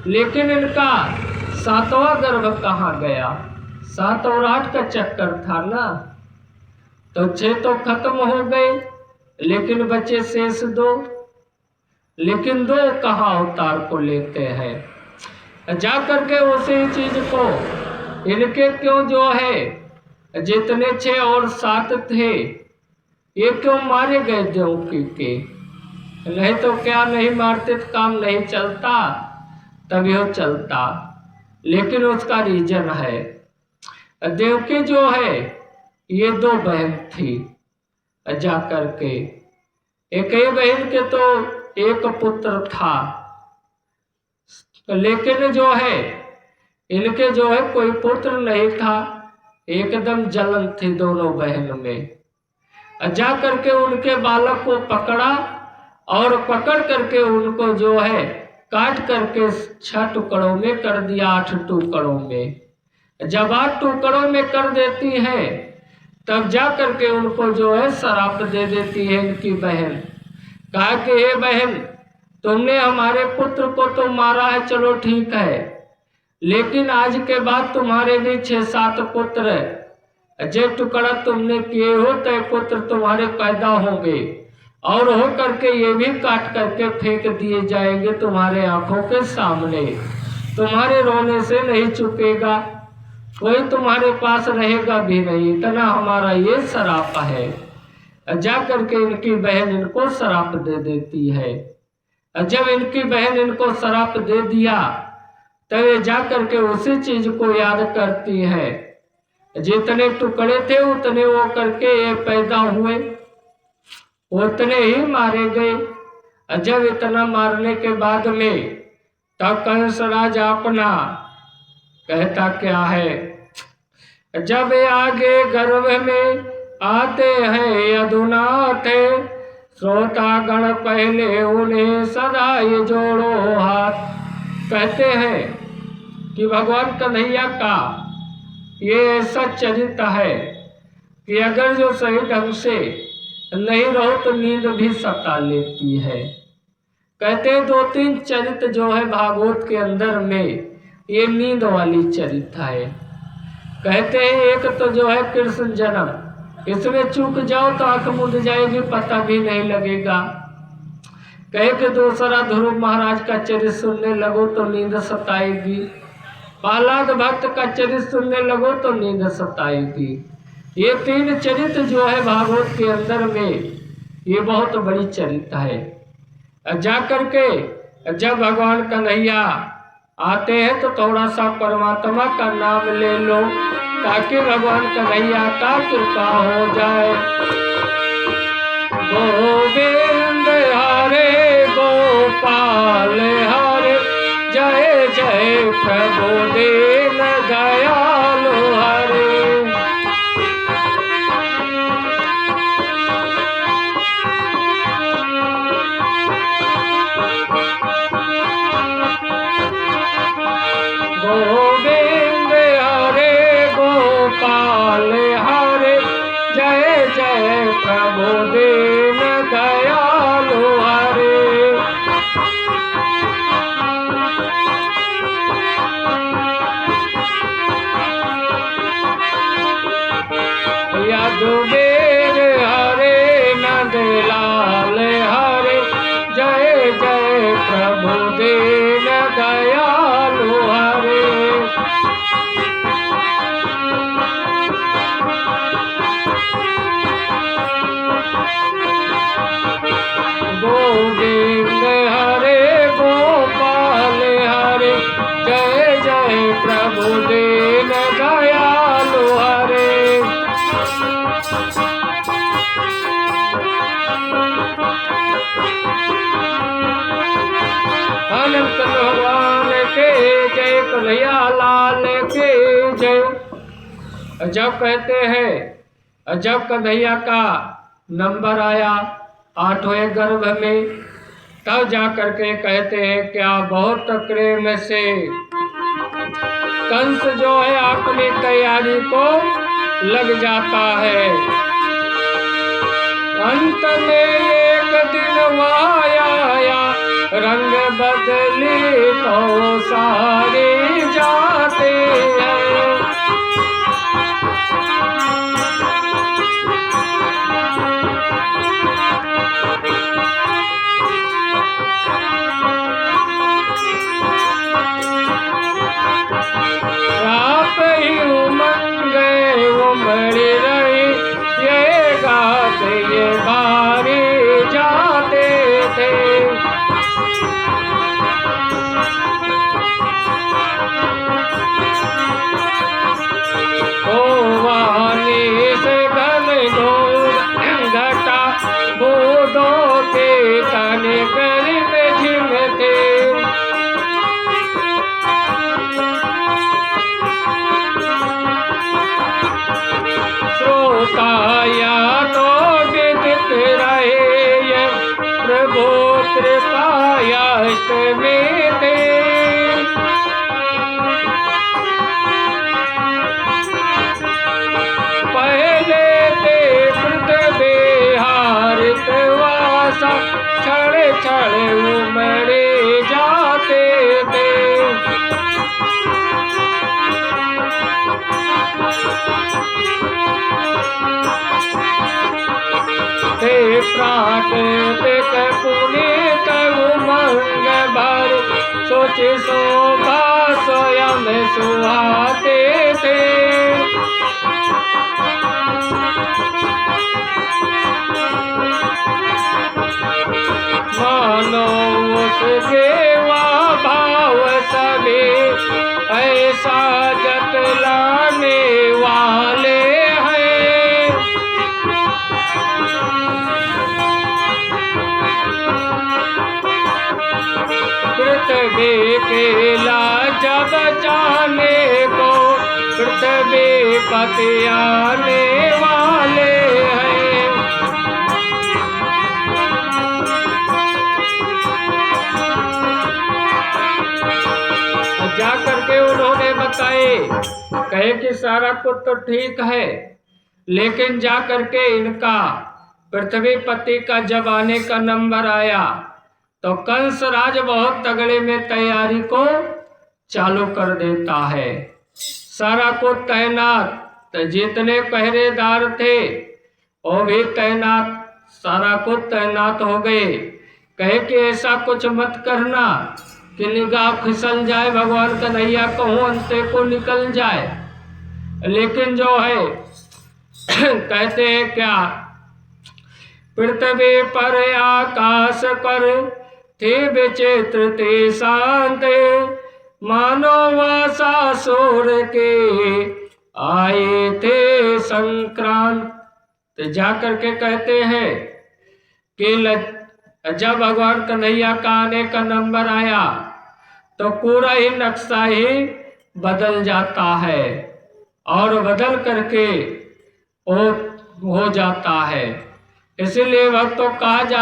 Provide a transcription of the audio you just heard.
लेकिन इनका 7वां गर्भ कहाँ गया? 7 और 8 का चक्कर था ना, तो 6 तो खत्म हो गए, लेकिन बचे शेष 2। लेकिन 2 कहाँ अवतार को लेते हैं? जा करके उसी चीज को इनके क्यों जो है जितने 6 और 7 थे ये क्यों मारे गए देवकी के? नहीं तो क्या नहीं मारते तो काम नहीं चलता, तभी वो चलता। लेकिन उसका रीजन है, देवकी जो है ये 2 बहन थी। जा करके एक ही बहन के तो एक पुत्र था, लेकिन जो है इनके जो है कोई पुत्र नहीं था। एकदम जलन थी दोनों बहन में। जा करके उनके बालक को पकड़ा और पकड़ करके उनको जो है काट करके 6 टुकड़ों में कर दिया, 8 टुकड़ों में। जब 8 टुकड़ों में कर देती है तब जा करके उनको जो है श्राप दे देती है इनकी बहन। कहा कि हे बहन, तुमने हमारे पुत्र को तो मारा है, चलो ठीक है, लेकिन आज के बाद तुम्हारे भी 6-7 पुत्र जो टुकड़ा तुमने किए हो तय पुत्र तुम्हारे पैदा होंगे और हो करके ये भी काट करके फेंक दिए जाएंगे तुम्हारे आंखों के सामने। तुम्हारे रोने से नहीं चुकेगा, कोई तुम्हारे पास रहेगा भी नहीं। इतना हमारा ये श्राप है। जा करके इनकी बहन इनको श्राप दे देती है। जब इनकी बहन इनको श्राप दे दिया तब ये जा करके उसी चीज को याद करती है। जितने टुकड़े थे उतने वो करके ये पैदा हुए, उतने ही मारे गए। जब इतना मारने के बाद में तब कंस राज अपना कहता क्या है, जब आगे गर्भ में आते हैं अधुनाथ, श्रोतागण पहले उन्हें सदा ये जोड़ो हाथ। कहते हैं कि भगवान कन्हैया का ये ऐसा चरित्र है कि अगर जो सही ढंग से नहीं रहो तो नींद भी सता लेती है। कहते हैं 2-3 चरित्र जो है भागवत के अंदर में ये नींद वाली चरित्र है। कहते हैं एक तो जो है कृष्ण जन्म, इसमें चूक जाओ तो आंख मुंद जाएगी, पता भी नहीं लगेगा। कहे कि दूसरा ध्रुव महाराज का चरित्र सुनने लगो तो नींद सताएगी, प्रहलाद भक्त का चरित्र सुनने लगो तो नींद सताएगी। ये 3 चरित्र जो है भागवत के अंदर में ये बहुत बड़ी चरित्र है। जा करके जब भगवान कन्हैया आते हैं तो थोड़ा सा परमात्मा का नाम ले लो ताकि भगवान कन्हैया का कृपा हो जाए। गोविंद हरे गोपाल हरे, जय जय प्रभु दीन दयालु हरे। गोविंद हरे गोपाल हरे, जय जय प्रभु दीन दयालु हरे। यदुवीर हरे नंदलाल हरे, जय जय प्रभु दीन दयालु हरे। गोविंद हरे गोपाल हरे, जय जय प्रभु दीन दयालु हरे। अनंत भगवान के जय, कन्हैया लाल के जय। जब कहते हैं जब कन्हैया का नंबर आया 8वें गर्भ में तब जा करके कहते हैं क्या बहुत प्रेम से कंस जो है अपनी तैयारी को लग जाता है। अंत में एक दिन आया रंग बदली तो सारे जाते हैं। आप ही उमंग उमड़ रही ये गाते ये बारे जाते थे। वानी से घन घटा बूंदों के तने कर में झिमते। श्रोता या तो विदित रहे ये प्रभु कृपाया में थे। पहले ते पृथ्वी हारित वासा छड़ छड़ उमड़े जाते थे। ते प्राकृतिक पुनीत उमंग भर सोच शोभा स्वयं सुहाते थे। मानो उसके भाव सभी ऐसा जतलाने वाले हैं। पृथ्वी के लाजब जाने को पृथ्वी पति आने वाले हैं। जा करके उन्होंने बताए, कहे कि सारा कुछ तो ठीक है, लेकिन जा करके इनका पृथ्वीपति का जब आने का नंबर आया तो कंस राज बहुत तगड़े में तैयारी को चालू कर देता है। सारा को तैनात, जितने पहरेदार थे वो भी तैनात, सारा को तैनात हो गए। कहे कि ऐसा कुछ मत करना कि निगाह फिसल जाए, भगवान कन्हैया कहूँ अंते को निकल जाए। लेकिन जो है कहते हैं क्या, पृथ्वी पर आकाश पर थे विचित्र ते शांत, मानो वासासुर के आए थे संक्रांत। तो जा करके कहते हैं कि जब भगवान कन्हैया का आने का नंबर आया तो पूरा ही नक्शा ही बदल जाता है और बदल करके हो जाता है। इसीलिए भक्तों कहा जा